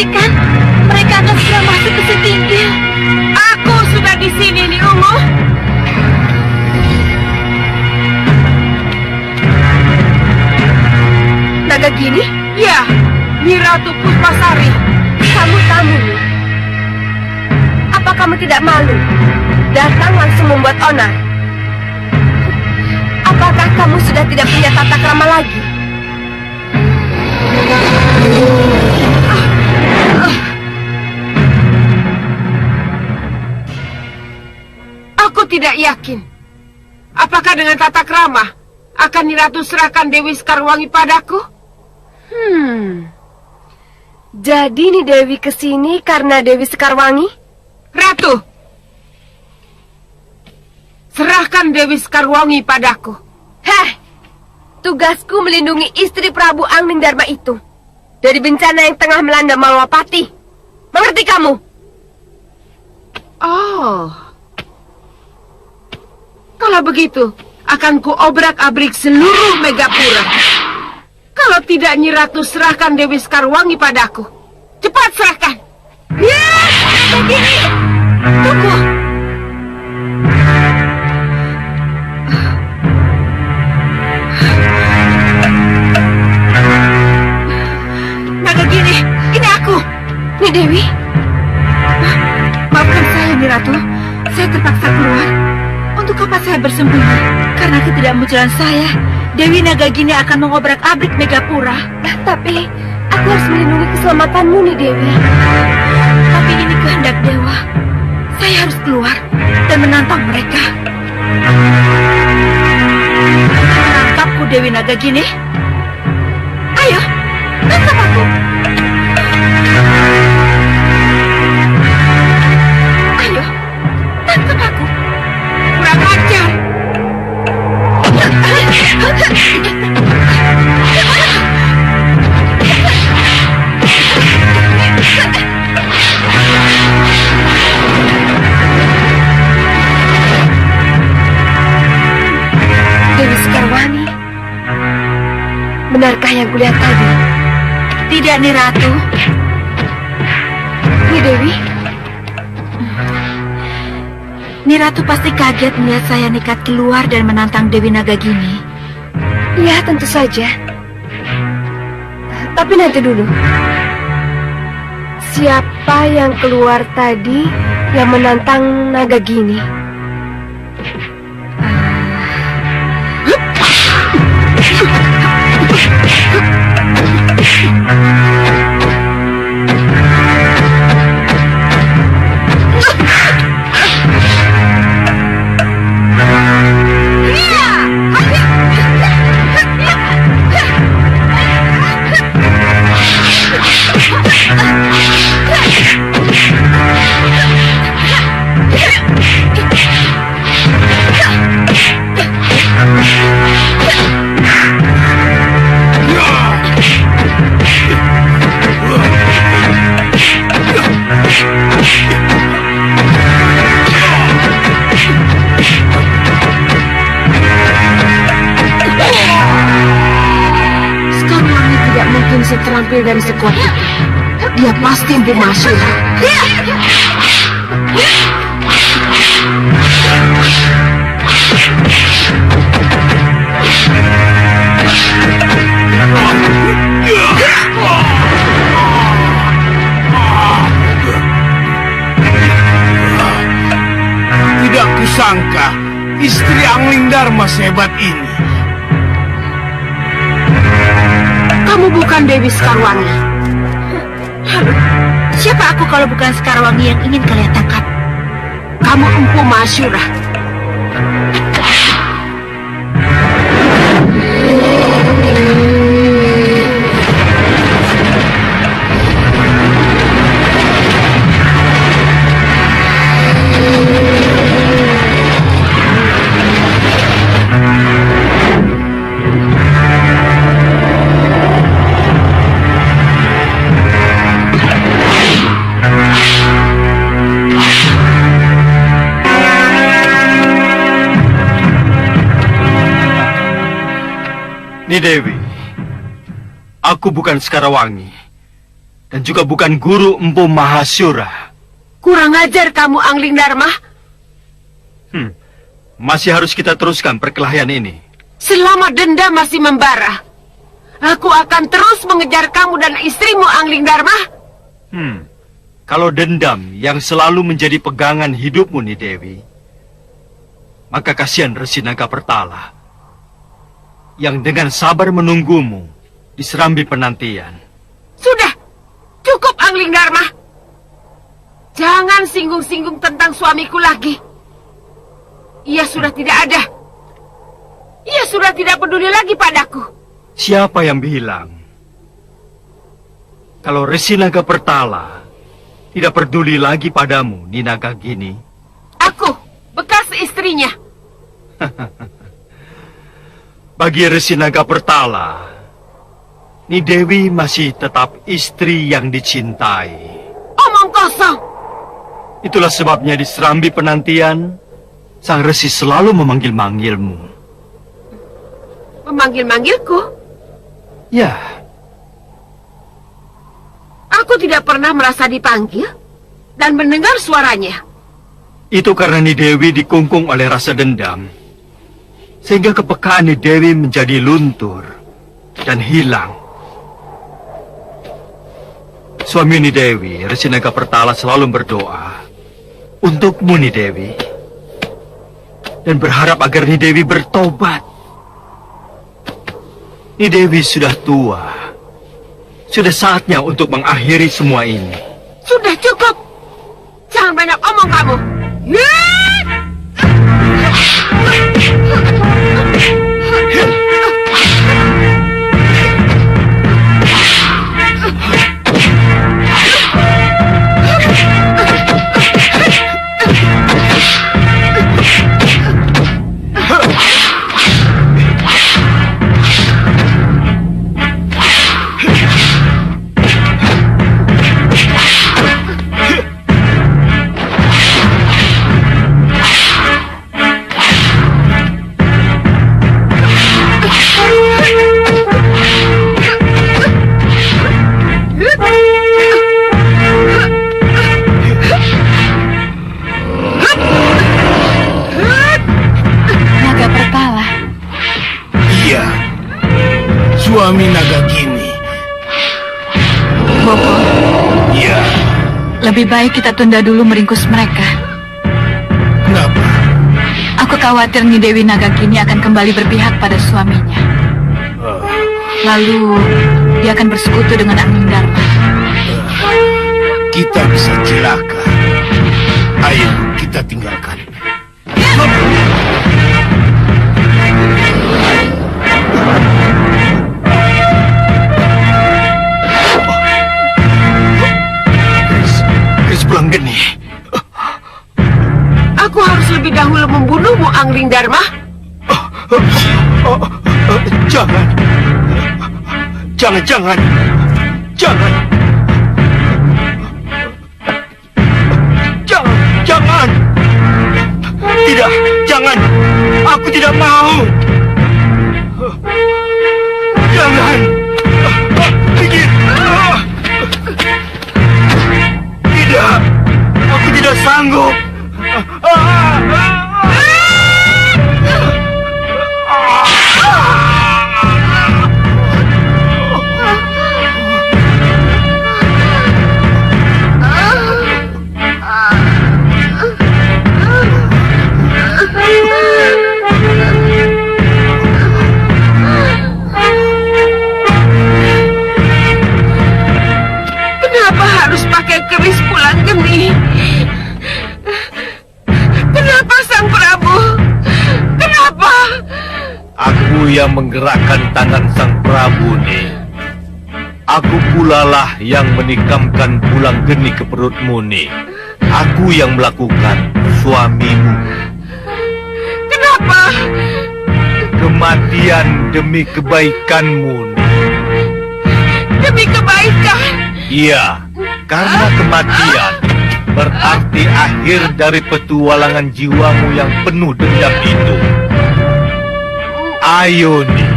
perhatikan, mereka akan segera masuk ke Setinggil. Aku sudah di sini, Ni Ungu. Naga Gini? Ya, Ni Ratu Puspasari. Kamu tamu, Ni. Apa kamu tidak malu? Datang langsung membuat onar. Apakah kamu sudah tidak punya tata krama lagi? Aku tidak yakin. Apakah dengan tata krama akan Ni Ratu serahkan Dewi Sekarwangi padaku? Jadi Ni Dewi kesini karena Dewi Sekarwangi? Ratu, serahkan Dewi Sekarwangi padaku. Heh, tugasku melindungi istri Prabu Angling Dharma itu dari bencana yang tengah melanda Malwapati. Mengerti kamu? Oh, kalau begitu akan kuobrak-abrik seluruh Megapura. Kalau tidak, Nyi Ratu serahkan Dewi Sekarwangi padaku. Cepat serahkan. Ya, begini. Tunggu. Naga Gini, ini aku. Ini Dewi. Maafkan saya, Nyi Ratu. Saya terpaksa keluar. Untuk apa saya bersembunyi? Karena ketidakmunculan saya, Dewi Naga Gini akan mengobrak-abrik Megapura. Tapi aku harus melindungi keselamatanmu, nih Dewi. Tapi ini kehendak dewa. Saya harus keluar dan menantang mereka. Menangkapku, Dewi Naga Gini. Ayo, tangkap aku. Ayo, tangkap aku. Kurang ajar. Dewi Sekarwangi, benarkah yang kulihat tadi? Tidak, Ni Ratu. Ni Dewi? Ni Ratu pasti kaget melihat saya nekat keluar dan menantang Dewi Naga Gini. Ya, tentu saja. Tapi nanti dulu. Siapa yang keluar tadi yang menantang Naga Gini? Terampil dan sekuat itu. Dia pasti Empu Mahasura.
Tidak kusangka istri Angling Dharma sehebat ini. Kamu bukan Dewi Sekarwangi. Lalu, siapa aku kalau bukan Sekarwangi yang ingin kalian tangkap? Kamu Empu Mahasura.
Ni Dewi, aku bukan Sekarwangi. dan juga bukan guru Empu Mahasura.
Kurang ajar kamu, Angling Dharma.
Masih harus kita teruskan perkelahian ini.
Selama dendam masih membara, aku akan terus mengejar kamu dan istrimu, Angling Dharma.
Kalau dendam yang selalu menjadi pegangan hidupmu nih Dewi, maka kasihan Resi Nagapertala yang dengan sabar menunggumu di Serambi Penantian.
Sudah, cukup Angling Dharma. Jangan singgung-singgung tentang suamiku lagi. Ia sudah tidak ada. Ia sudah tidak peduli lagi padaku.
Siapa yang bilang kalau Resi Nagapertala tidak peduli lagi padamu, Ninaga Gini?
Aku, bekas istrinya.
Bagi Resi Nagapertala, Ni Dewi masih tetap istri yang dicintai.
Omong kosong.
Itulah sebabnya di Serambi Penantian, Sang Resi selalu memanggil-manggilmu.
Memanggil-manggilku?
Ya.
Aku tidak pernah merasa dipanggil dan mendengar suaranya.
Itu karena Ni Dewi dikungkung oleh rasa dendam, sehingga kepekaan Ni Dewi menjadi luntur dan hilang. Suami Ni Dewi, Resi Nagapertala, selalu berdoa untukmu, Ni Dewi, dan berharap agar Ni Dewi bertobat. Ni Dewi sudah tua. Sudah saatnya untuk mengakhiri semua ini.
Sudah cukup. Jangan banyak omong kamu.
Suami Naga Gini.
Bopo,
Ya,
lebih baik kita tunda dulu meringkus mereka.
kenapa?
Aku khawatir Nyi Dewi Nagagini akan kembali berpihak pada suaminya. Lalu dia akan bersekutu dengan Angling Dharma.
Kita bisa celaka. Ayo, kita tinggalkan.
Pulanggeni.
Aku harus lebih dahulu membunuhmu, Angling Dharma.
Jangan. Jangan. Jangan. Tidak, jangan. Aku tidak mau. Jangan. Pikir. Tidak, aku tidak sanggup.
Kenapa harus pakai keris Pulanggeni? Kenapa Sang Prabu? Kenapa?
Aku yang menggerakkan tangan Sang Prabu nih. Aku pula lah yang menikamkan Pulanggeni ke perutmu nih. Aku yang melakukan suamimu.
Kenapa?
Kematian demi kebaikanmu nih.
Demi kebaikan.
Iya, karena kematian berarti akhir dari petualangan jiwamu yang penuh dendam itu. Ayo nih,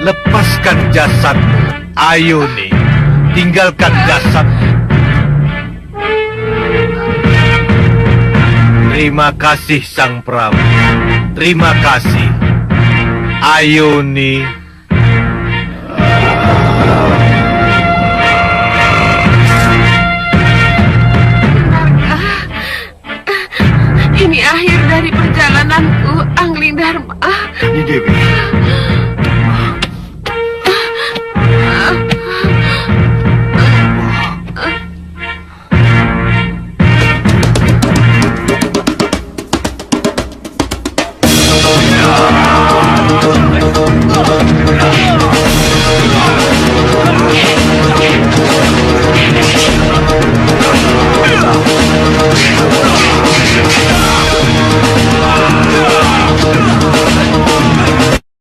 lepaskan jasadmu. Ayo nih, tinggalkan jasad. Terima kasih Sang Prabu. Terima kasih. Ayo nih.
Ini akhir dari perjalananku, Angling Dharma.
Nyi Dewi.
Oh,